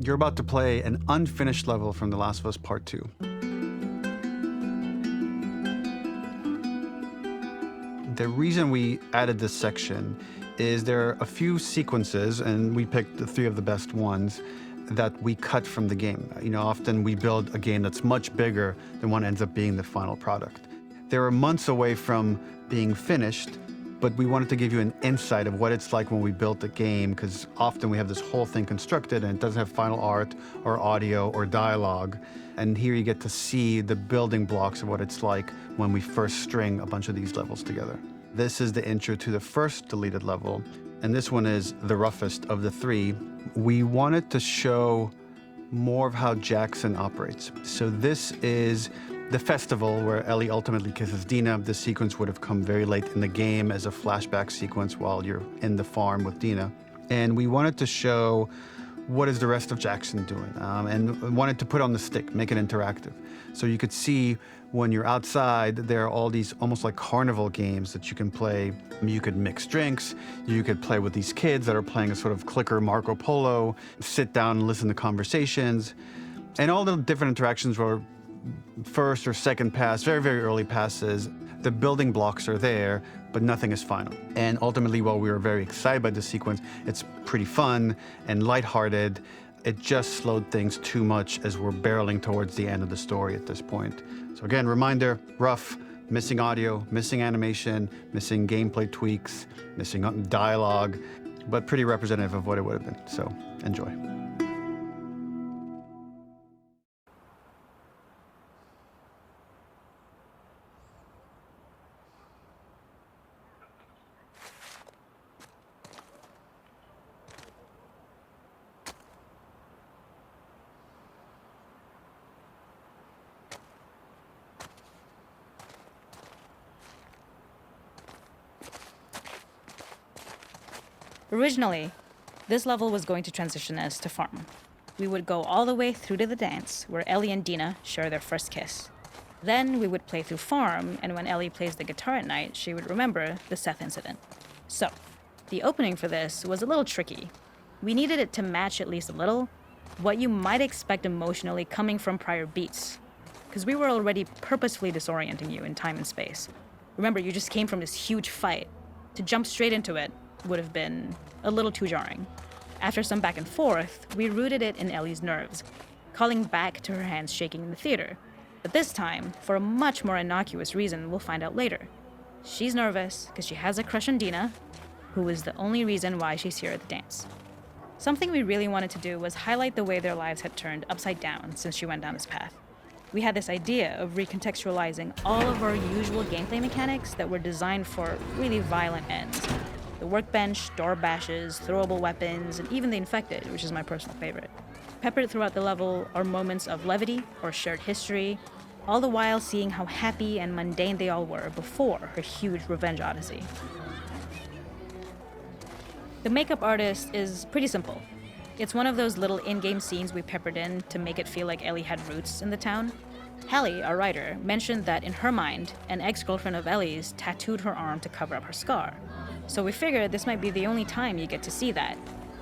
You're about to play an unfinished level from The Last of Us Part 2. The reason we added this section is there are a few sequences, and we picked the 3 of the best ones, that we cut from the game. Often we build a game that's much bigger than what ends up being the final product. They were months away from being finished, but we wanted to give you an insight of what it's like when we built a game, because often we have this whole thing constructed and it doesn't have final art or audio or dialogue. And here you get to see the building blocks of what it's like when we first string a bunch of these levels together. This is the intro to the first deleted level, and this one is the roughest of the 3. We wanted to show more of how Jackson operates. So this is the festival where Ellie ultimately kisses Dina. This sequence would have come very late in the game as a flashback sequence while you're in the farm with Dina. And we wanted to show what is the rest of Jackson doing, and wanted to put on the stick, make it interactive. So you could see when you're outside, there are all these almost like carnival games that you can play. You could mix drinks, you could play with these kids that are playing a sort of clicker Marco Polo, sit down and listen to conversations. And all the different interactions were first or second pass, very, very early passes. The building blocks are there, but nothing is final. And ultimately, while we were very excited by this sequence, it's pretty fun and lighthearted. It just slowed things too much as we're barreling towards the end of the story at this point. So again, reminder, rough, missing audio, missing animation, missing gameplay tweaks, missing dialogue, but pretty representative of what it would have been. So enjoy. Originally, this level was going to transition us to farm. We would go all the way through to the dance, where Ellie and Dina share their first kiss. Then we would play through farm, and when Ellie plays the guitar at night, she would remember the Seth incident. So, the opening for this was a little tricky. We needed it to match at least a little what you might expect emotionally coming from prior beats, because we were already purposefully disorienting you in time and space. Remember, you just came from this huge fight. To jump straight into it would have been a little too jarring. After some back and forth, we rooted it in Ellie's nerves, calling back to her hands shaking in the theater. But this time, for a much more innocuous reason we'll find out later. She's nervous because she has a crush on Dina, who is the only reason why she's here at the dance. Something we really wanted to do was highlight the way their lives had turned upside down since she went down this path. We had this idea of recontextualizing all of our usual gameplay mechanics that were designed for really violent ends. The workbench, door bashes, throwable weapons, and even the infected, which is my personal favorite. Peppered throughout the level are moments of levity or shared history, all the while seeing how happy and mundane they all were before her huge revenge odyssey. The makeup artist is pretty simple. It's one of those little in-game scenes we peppered in to make it feel like Ellie had roots in the town. Hallie, our writer, mentioned that in her mind, an ex-girlfriend of Ellie's tattooed her arm to cover up her scar. So we figured this might be the only time you get to see that.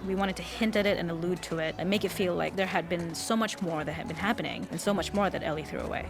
We wanted to hint at it and allude to it and make it feel like there had been so much more that had been happening and so much more that Ellie threw away.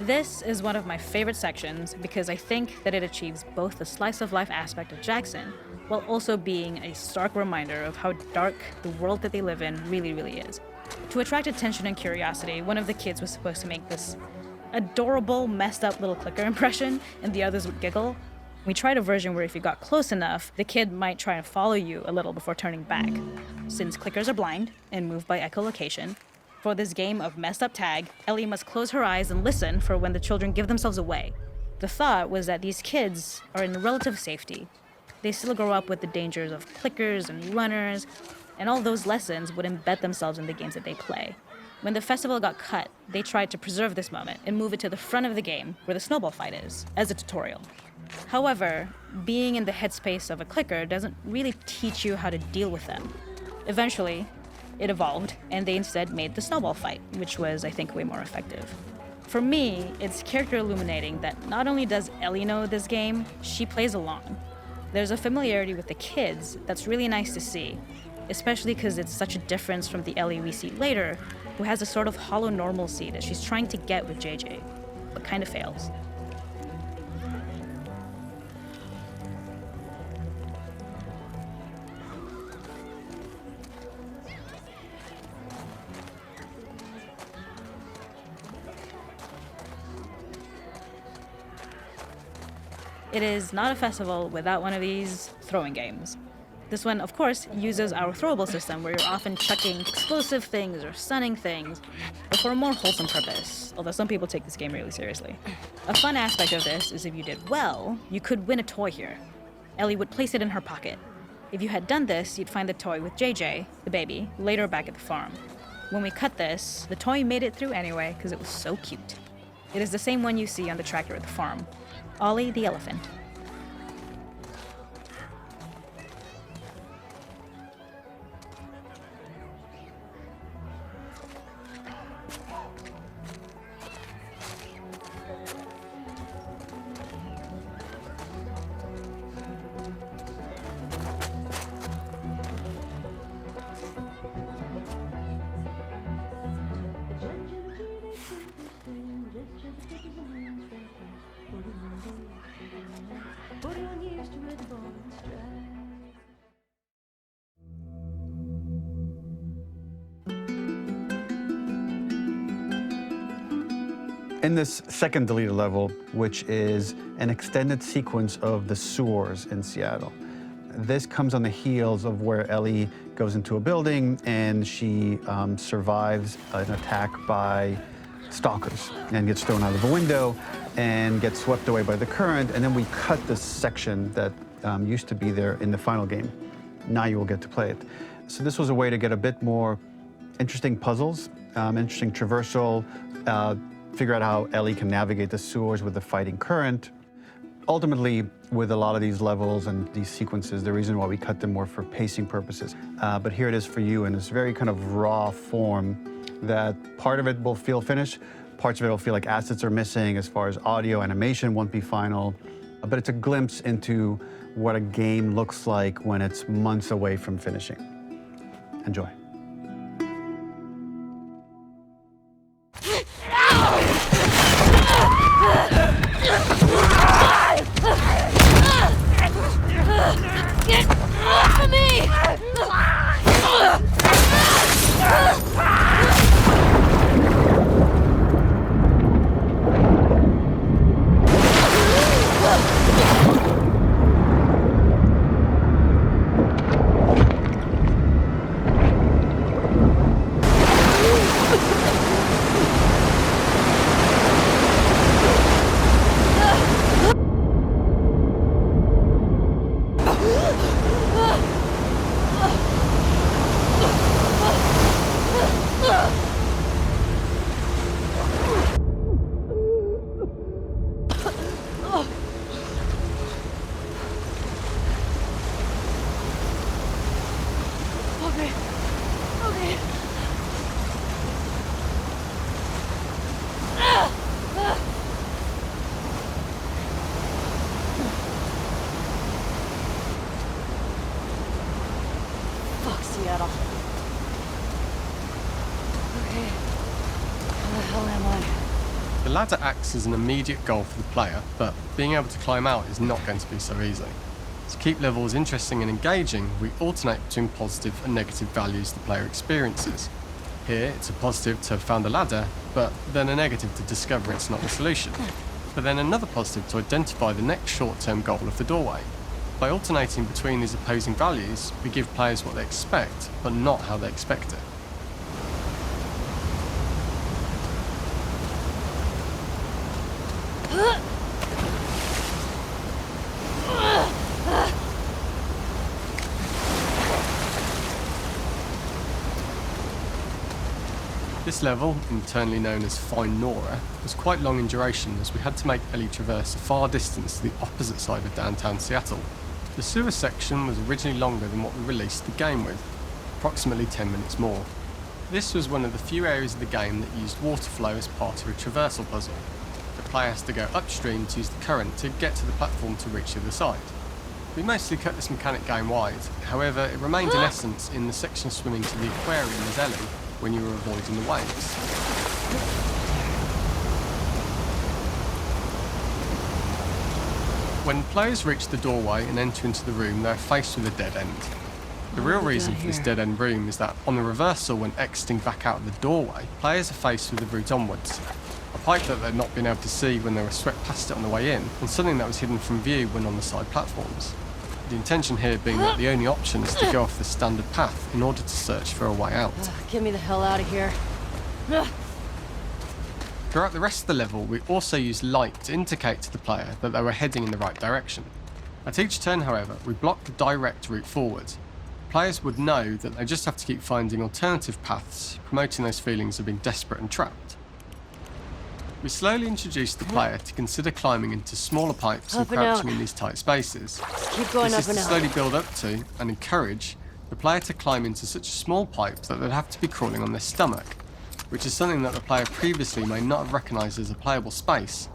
This is one of my favorite sections because I think that it achieves both the slice-of-life aspect of Jackson while also being a stark reminder of how dark the world that they live in really, really is. To attract attention and curiosity, one of the kids was supposed to make this adorable, messed up little clicker impression, and the others would giggle. We tried a version where if you got close enough, the kid might try and follow you a little before turning back. Since clickers are blind and move by echolocation, for this game of messed up tag, Ellie must close her eyes and listen for when the children give themselves away. The thought was that these kids are in relative safety, They still grow up with the dangers of clickers and runners, and all those lessons would embed themselves in the games that they play. When the festival got cut, they tried to preserve this moment and move it to the front of the game where the snowball fight is, as a tutorial. However, being in the headspace of a clicker doesn't really teach you how to deal with them. Eventually, it evolved, and they instead made the snowball fight, which was, I think, way more effective. For me, it's character illuminating that not only does Ellie know this game, she plays along. There's a familiarity with the kids that's really nice to see, especially because it's such a difference from the Ellie we see later, who has a sort of hollow normalcy that she's trying to get with JJ, but kind of fails. It is not a festival without one of these throwing games. This one, of course, uses our throwable system where you're often chucking explosive things or stunning things, but for a more wholesome purpose, although some people take this game really seriously. A fun aspect of this is if you did well, you could win a toy here. Ellie would place it in her pocket. If you had done this, you'd find the toy with JJ, the baby, later back at the farm. When we cut this, the toy made it through anyway because it was so cute. It is the same one you see on the tractor at the farm. Ollie the elephant. In this second deleted level, which is an extended sequence of the sewers in Seattle, this comes on the heels of where Ellie goes into a building and she survives an attack by stalkers and gets thrown out of a window and gets swept away by the current. And then we cut this section that used to be there in the final game. Now you will get to play it. So this was a way to get a bit more interesting puzzles, interesting traversal, figure out how Ellie can navigate the sewers with the fighting current. Ultimately, with a lot of these levels and these sequences, the reason why we cut them were for pacing purposes. But here it is for you in this very kind of raw form that part of it will feel finished, parts of it will feel like assets are missing as far as audio, animation won't be final. But it's a glimpse into what a game looks like when it's months away from finishing. Enjoy. Get off of me! Fuck Seattle. Okay. Where the hell am I? The ladder acts as an immediate goal for the player, but being able to climb out is not going to be so easy. To keep levels interesting and engaging, we alternate between positive and negative values the player experiences. Here, it's a positive to have found a ladder, but then a negative to discover it's not the solution. But then another positive to identify the next short-term goal of the doorway. By alternating between these opposing values, we give players what they expect, but not how they expect it. This level, internally known as Find Nora, was quite long in duration as we had to make Ellie traverse a far distance to the opposite side of downtown Seattle. The sewer section was originally longer than what we released the game with, approximately 10 minutes more. This was one of the few areas of the game that used water flow as part of a traversal puzzle. The player has to go upstream to use the current to get to the platform to reach the other side. We mostly cut this mechanic game wide, however it remained in essence in the section swimming to the aquarium as Ellie when you were avoiding the waves. When players reach the doorway and enter into the room, they are faced with a dead end. The real reason for this dead end room is that on the reversal when exiting back out of the doorway, players are faced with the route onwards. A pipe that they'd not been able to see when they were swept past it on the way in, and something that was hidden from view when on the side platforms. The intention here being that the only option is to go off the standard path in order to search for a way out. Get me the hell out of here. Throughout the rest of the level, we also used light to indicate to the player that they were heading in the right direction. At each turn, however, we blocked the direct route forward. Players would know that they just have to keep finding alternative paths, promoting those feelings of being desperate and trapped. We slowly introduced the player to consider climbing into smaller pipes and Up and out. crouching in these tight spaces. Keep going This up is and to out. slowly build up to and encourage the player to climb into such a small pipe that they'd have to be crawling on their stomach, which is something that the player previously may not have recognised as a playable space,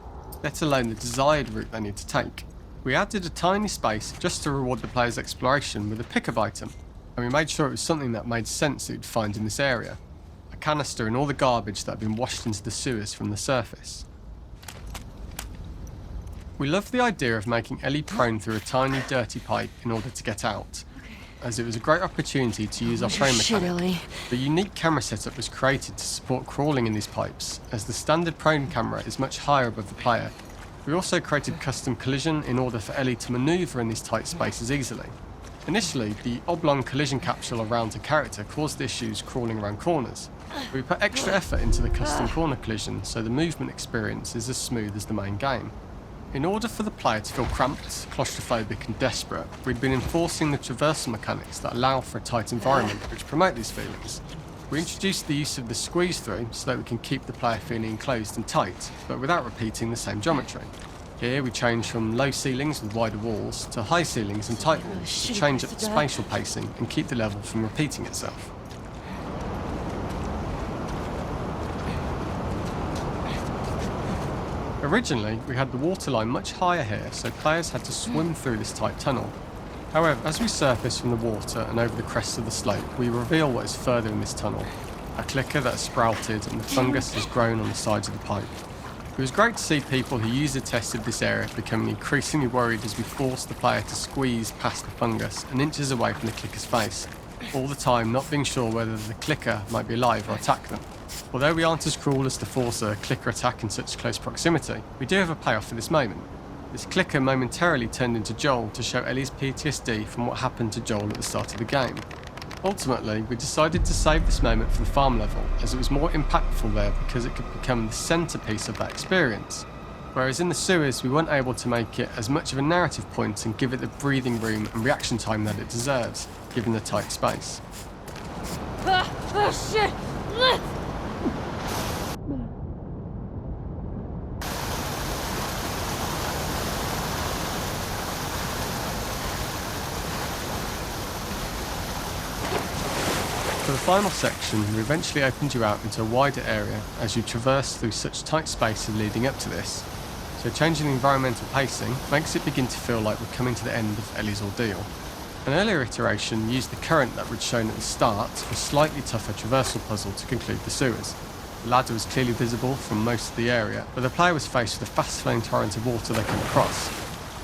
let alone the desired route they need to take. We added a tiny space just to reward the player's exploration with a pick-up item, and we made sure it was something that made sense that you'd find in this area. A canister and all the garbage that had been washed into the sewers from the surface. We loved the idea of making Ellie prone through a tiny dirty pipe in order to get out, as it was a great opportunity to use our prone Shit, mechanic. Ellie. The unique camera setup was created to support crawling in these pipes, as the standard prone camera is much higher above the player. We also created custom collision in order for Ellie to manoeuvre in these tight spaces easily. Initially, the oblong collision capsule around her character caused issues crawling around corners. We put extra effort into the custom corner collision so the movement experience is as smooth as the main game. In order for the player to feel cramped, claustrophobic and desperate, we'd been enforcing the traversal mechanics that allow for a tight environment which promote these feelings. We introduced the use of the squeeze through so that we can keep the player feeling enclosed and tight, but without repeating the same geometry. Here we change from low ceilings with wider walls to high ceilings and tight walls to change up the spatial pacing and keep the level from repeating itself. Originally, we had the waterline much higher here, so players had to swim through this tight tunnel. However, as we surface from the water and over the crest of the slope, we reveal what is further in this tunnel. A clicker that has sprouted and the fungus has grown on the sides of the pipe. It was great to see people who used the test of this area becoming increasingly worried as we forced the player to squeeze past the fungus and inches away from the clicker's face, all the time not being sure whether the clicker might be alive or attack them. Although we aren't as cruel as to force a clicker attack in such close proximity, we do have a payoff for this moment. This clicker momentarily turned into Joel to show Ellie's PTSD from what happened to Joel at the start of the game. Ultimately, we decided to save this moment for the farm level, as it was more impactful there because it could become the centrepiece of that experience. Whereas in the sewers, we weren't able to make it as much of a narrative point and give it the breathing room and reaction time that it deserves, given the tight space. Shit! For the final section, we eventually opened you out into a wider area as you traverse through such tight spaces leading up to this. So changing the environmental pacing makes it begin to feel like we're coming to the end of Ellie's ordeal. An earlier iteration used the current that we'd shown at the start for a slightly tougher traversal puzzle to conclude the sewers. The ladder was clearly visible from most of the area, but the player was faced with a fast-flowing torrent of water they could cross.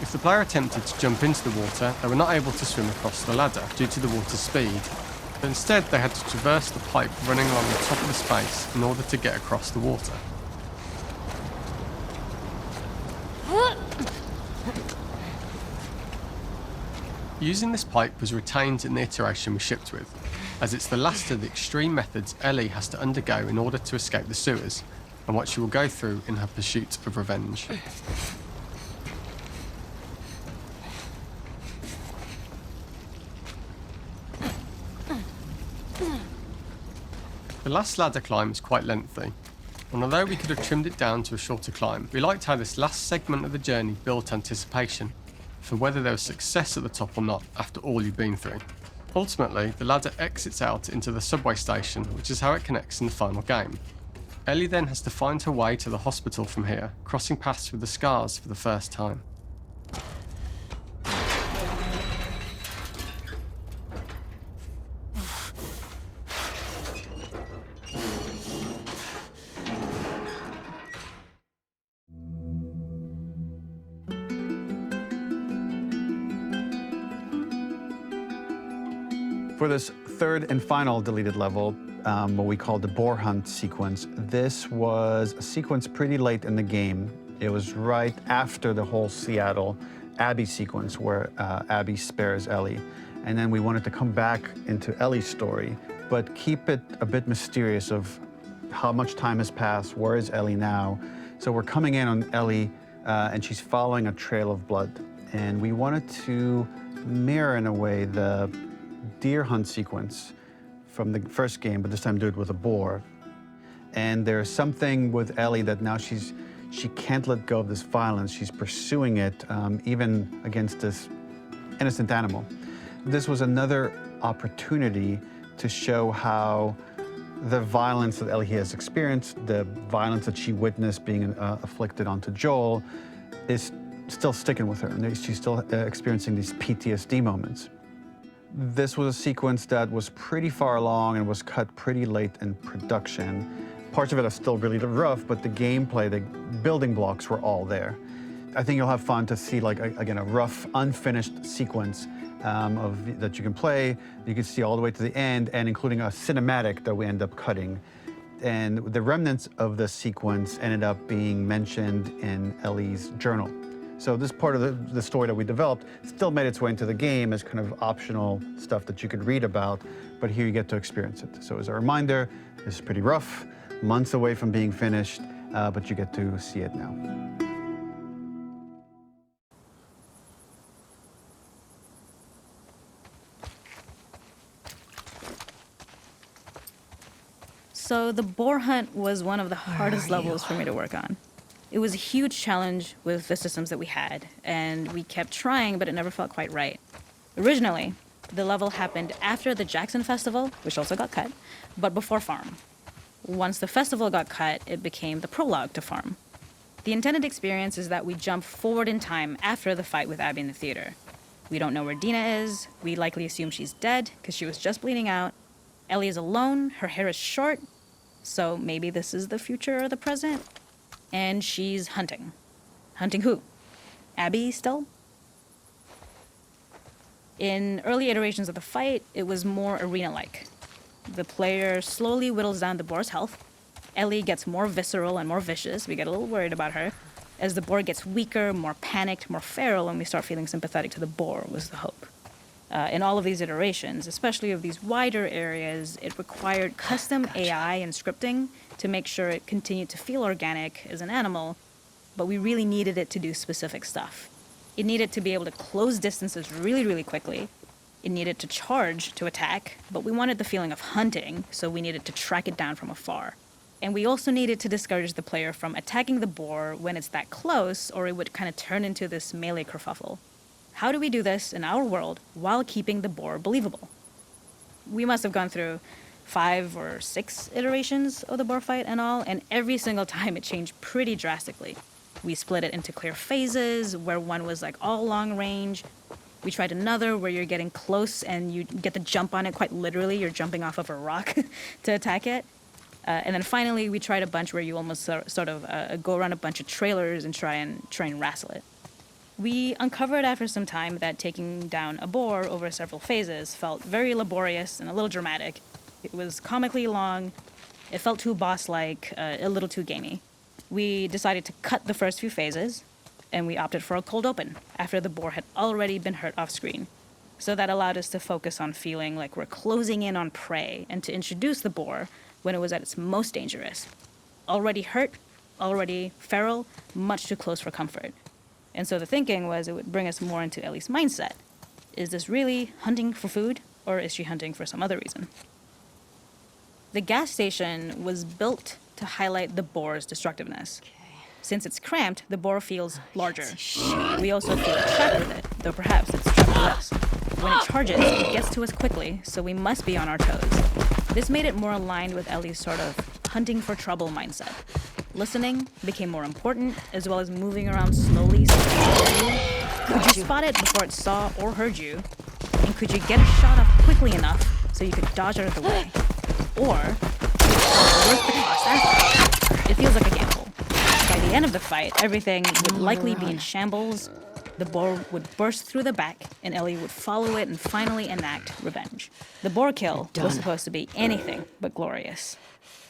If the player attempted to jump into the water, they were not able to swim across the ladder due to the water's speed. But instead they had to traverse the pipe running along the top of the space in order to get across the water. Using this pipe was retained in the iteration we shipped with, as it's the last of the extreme methods Ellie has to undergo in order to escape the sewers, and what she will go through in her pursuit of revenge. The last ladder climb is quite lengthy, and although we could have trimmed it down to a shorter climb, we liked how this last segment of the journey built anticipation for whether there was success at the top or not after all you've been through. Ultimately, the ladder exits out into the subway station, which is how it connects in the final game. Ellie then has to find her way to the hospital from here, crossing paths with the scars for the first time. For this third and final deleted level, what we call the Boar Hunt sequence, this was a sequence pretty late in the game. It was right after the whole Seattle Abby sequence where Abby spares Ellie. And then we wanted to come back into Ellie's story, but keep it a bit mysterious of how much time has passed, where is Ellie now? So we're coming in on Ellie and she's following a trail of blood. And we wanted to mirror in a way the deer hunt sequence from the first game, but this time do it with a boar. And there's something with Ellie that now she can't let go of this violence. She's pursuing it, even against this innocent animal. This was another opportunity to show how the violence that Ellie has experienced, the violence that she witnessed being afflicted onto Joel, is still sticking with her, and she's still experiencing these PTSD moments. This was a sequence that was pretty far along and was cut pretty late in production. Parts of it are still really rough, but the gameplay, the building blocks were all there. I think you'll have fun to see, like, again, a rough, unfinished sequence that you can play. You can see all the way to the end, and including a cinematic that we end up cutting. And the remnants of the sequence ended up being mentioned in Ellie's journal. So this part of the story that we developed still made its way into the game as kind of optional stuff that you could read about, but here you get to experience it. So as a reminder, this is pretty rough, months away from being finished, but you get to see it now. So the Boar Hunt was one of the hardest levels for me to work on. It was a huge challenge with the systems that we had, and we kept trying, but it never felt quite right. Originally, the level happened after the Jackson Festival, which also got cut, but before Farm. Once the festival got cut, it became the prologue to Farm. The intended experience is that we jump forward in time after the fight with Abby in the theater. We don't know where Dina is. We likely assume she's dead because she was just bleeding out. Ellie is alone. Her hair is short. So maybe this is the future or the present. And she's hunting. Hunting who? Abby still? In early iterations of the fight, it was more arena-like. The player slowly whittles down the boar's health. Ellie gets more visceral and more vicious. We get a little worried about her. As the boar gets weaker, more panicked, more feral, and we start feeling sympathetic to the boar was the hope. In all of these iterations, especially of these wider areas, it required custom AI and scripting to make sure it continued to feel organic as an animal, but we really needed it to do specific stuff. It needed to be able to close distances really, really quickly. It needed to charge to attack, but we wanted the feeling of hunting, so we needed to track it down from afar. And we also needed to discourage the player from attacking the boar when it's that close, or it would kind of turn into this melee kerfuffle. How do we do this in our world while keeping the boar believable? We must have gone through 5 or 6 iterations of the boar fight and all, and every single time it changed pretty drastically. We split it into clear phases, where one was like all long range. We tried another where you're getting close and you get to jump on it quite literally. You're jumping off of a rock to attack it. And then finally, we tried a bunch where you almost sort of go around a bunch of trailers and try and wrestle it. We uncovered after some time that taking down a boar over several phases felt very laborious and a little dramatic. It was comically long, it felt too boss-like, a little too gamey. We decided to cut the first few phases, and we opted for a cold open after the boar had already been hurt off-screen. So that allowed us to focus on feeling like we're closing in on prey and to introduce the boar when it was at its most dangerous. Already hurt, already feral, much too close for comfort. And so the thinking was it would bring us more into Ellie's mindset. Is this really hunting for food, or is she hunting for some other reason? The gas station was built to highlight the boar's destructiveness. Since it's cramped, the boar feels larger. We also feel trapped with it, though perhaps it's trapped with us. When it charges, it gets to us quickly, so we must be on our toes. This made it more aligned with Ellie's sort of hunting for trouble mindset. Listening became more important, as well as moving around slowly so it could hear you. Could you spot it before it saw or heard you? And could you get a shot off quickly enough so you could dodge out of the way? Or, worth the cost after? It feels like a gamble. By the end of the fight, everything would likely be in shambles. The boar would burst through the back, and Ellie would follow it and finally enact revenge. The boar kill was supposed to be anything but glorious.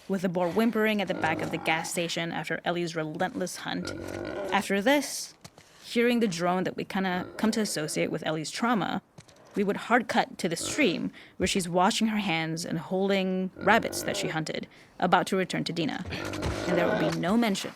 With the boar whimpering at the back of the gas station after Ellie's relentless hunt. After this, hearing the drone that we kind of come to associate with Ellie's trauma, we would hard cut to the stream where she's washing her hands and holding rabbits that she hunted, about to return to Dina. And there would be no mention